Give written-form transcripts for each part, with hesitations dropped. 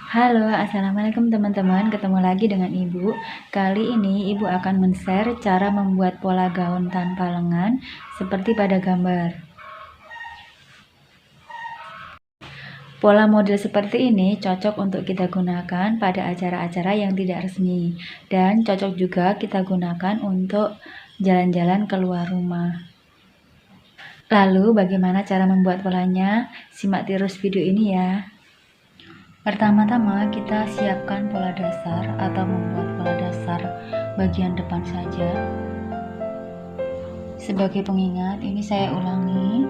Halo, assalamualaikum teman-teman. Ketemu lagi dengan Ibu. Kali ini Ibu akan men-share cara membuat pola gaun tanpa lengan seperti pada gambar. Pola model seperti ini cocok untuk kita gunakan pada acara-acara yang tidak resmi dan cocok juga kita gunakan untuk jalan-jalan keluar rumah. Lalu bagaimana cara membuat polanya? Simak terus video ini ya. Pertama-tama kita siapkan pola dasar atau membuat pola dasar bagian depan saja. Sebagai pengingat, ini saya ulangi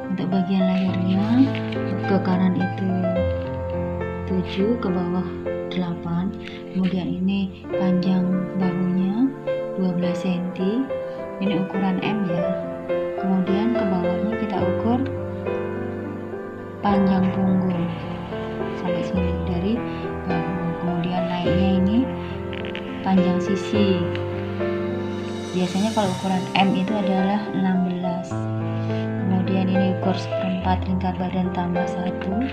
untuk bagian lehernya ke kanan itu 7, ke bawah 8. Kemudian ini panjang bahunya 12 cm. Ini ukuran M ya. Kemudian ke bawahnya kita ukur panjang punggung sampai sini dari bahu. Kemudian naiknya ini panjang sisi. Biasanya kalau ukuran M itu adalah 16. Kemudian ini ukur 1/4 lingkar badan tambah 1.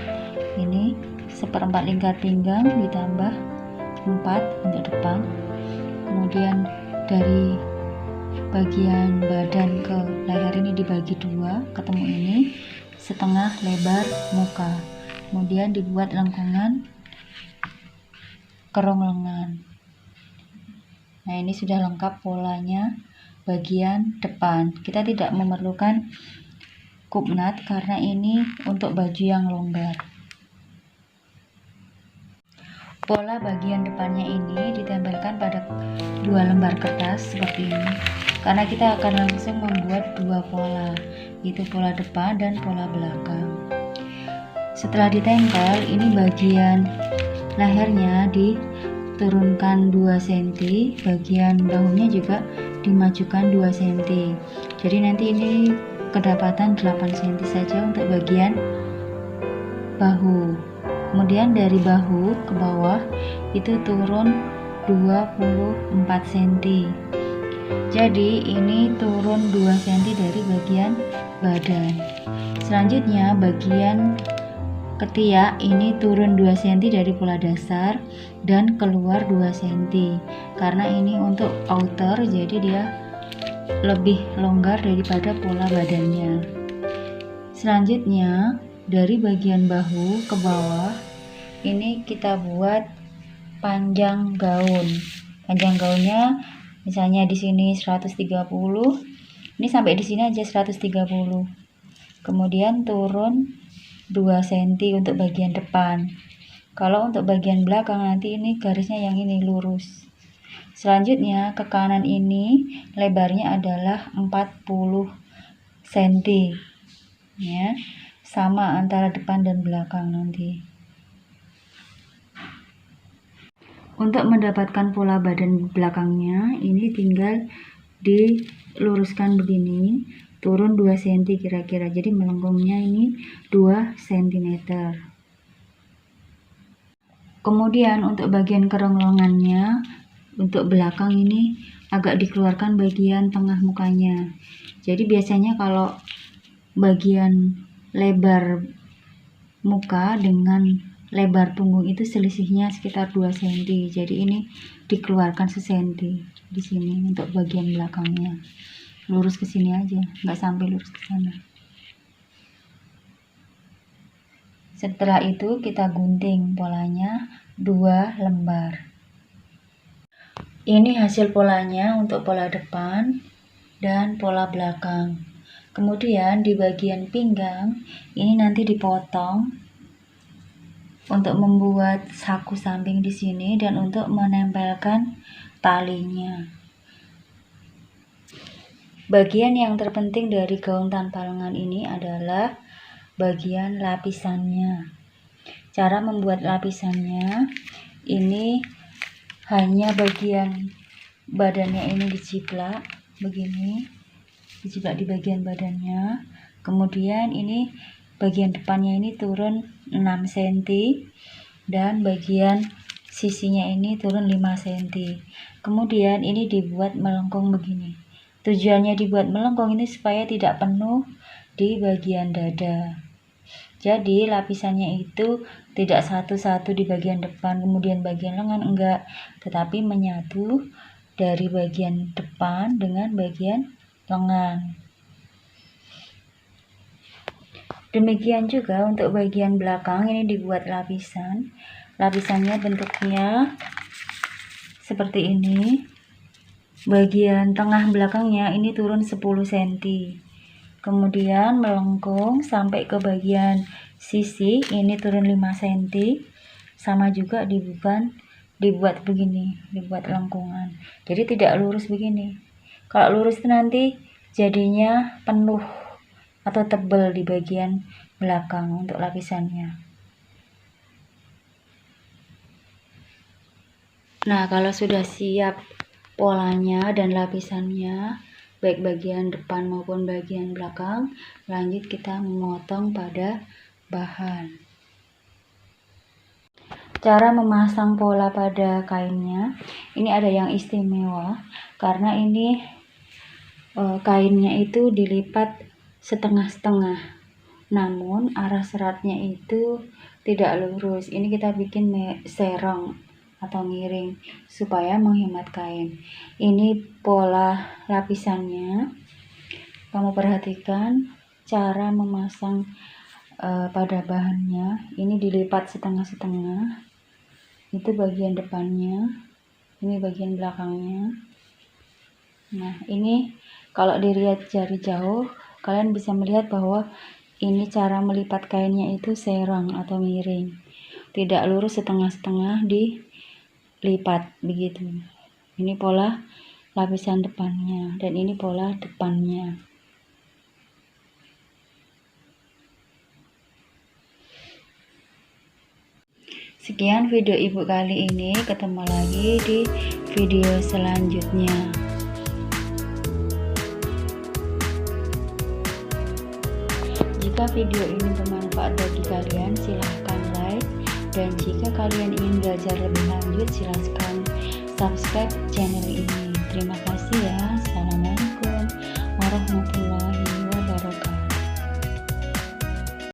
Ini 1/4 lingkar pinggang ditambah 4 untuk depan. Kemudian dari bagian badan ke leher ini dibagi 2, ketemu ini setengah lebar muka. Kemudian dibuat lengkungan kerong lengan. Nah, ini sudah lengkap polanya bagian depan. Kita tidak memerlukan kupnat karena ini untuk baju yang longgar. Pola bagian depannya ini ditempelkan pada 2 lembar kertas seperti ini. Karena kita akan langsung membuat 2 pola, yaitu pola depan dan pola belakang. Setelah ditempel, ini bagian lehernya diturunkan 2 cm, bagian bahunya juga dimajukan 2 cm. Jadi nanti ini kedapatan 8 cm saja untuk bagian bahu. Kemudian dari bahu ke bawah itu turun 24 cm. Jadi ini turun 2 cm dari bagian badan. Selanjutnya bagian ketiak ini turun 2 cm dari pola dasar dan keluar 2 cm. Karena ini untuk outer, jadi dia lebih longgar daripada pola badannya. Selanjutnya dari bagian bahu ke bawah ini kita buat panjang gaun. Panjang gaunnya misalnya di sini 130. Ini sampai di sini aja 130. Kemudian turun 2 cm untuk bagian depan. Kalau untuk bagian belakang nanti ini garisnya yang ini lurus. Selanjutnya ke kanan ini lebarnya adalah 40 cm. Ya, sama antara depan dan belakang nanti. Untuk mendapatkan pola badan belakangnya ini tinggal diluruskan begini, turun 2 cm kira-kira. Jadi melengkungnya ini 2 cm. Kemudian untuk bagian kerong lengannya untuk belakang ini agak dikeluarkan bagian tengah mukanya. Jadi biasanya kalau bagian lebar muka dengan lebar punggung itu selisihnya sekitar 2 cm. Jadi ini dikeluarkan sesenti di sini untuk bagian belakangnya. Lurus ke sini aja, nggak sampai lurus ke sana. Setelah itu kita gunting polanya 2 lembar. Ini hasil polanya untuk pola depan dan pola belakang. Kemudian di bagian pinggang ini nanti dipotong untuk membuat saku samping di sini dan untuk menempelkan talinya. Bagian yang terpenting dari gaun tanpa lengan ini adalah bagian lapisannya. Cara membuat lapisannya ini hanya bagian badannya ini dijiplak begini, dijiplak di bagian badannya. Kemudian ini bagian depannya ini turun 6 cm dan bagian sisinya ini turun 5 cm. Kemudian ini dibuat melengkung begini. Tujuannya dibuat melengkung ini supaya tidak penuh di bagian dada. Jadi lapisannya itu tidak satu-satu di bagian depan kemudian bagian lengan, enggak, tetapi menyatu dari bagian depan dengan bagian lengan. Demikian juga untuk bagian belakang, ini dibuat lapisan. Lapisannya bentuknya seperti ini. Bagian tengah belakangnya ini turun 10 cm. Kemudian melengkung sampai ke bagian sisi, ini turun 5 cm. Sama juga dibuat begini, dibuat lengkungan. Jadi tidak lurus begini. Kalau lurus itu nanti jadinya penuh atau tebal di bagian belakang untuk lapisannya. Nah, kalau sudah siap polanya dan lapisannya, baik bagian depan maupun bagian belakang, lanjut kita memotong pada bahan. Cara memasang pola pada kainnya, ini ada yang istimewa karena ini kainnya itu dilipat setengah-setengah, namun arah seratnya itu tidak lurus. Ini kita bikin serong atau miring supaya menghemat kain. Ini pola lapisannya. Kamu perhatikan cara memasang pada bahannya. Ini dilipat setengah-setengah. Itu bagian depannya, ini bagian belakangnya. Nah, ini kalau dilihat dari jauh kalian bisa melihat bahwa ini cara melipat kainnya itu serong atau miring, tidak lurus, setengah-setengah dilipat begitu. Ini pola lapisan depannya dan ini pola depannya. Sekian video ibu kali ini, ketemu lagi di video selanjutnya. Jika video ini bermanfaat bagi kalian, silahkan like, dan jika kalian ingin belajar lebih lanjut, silahkan subscribe channel ini.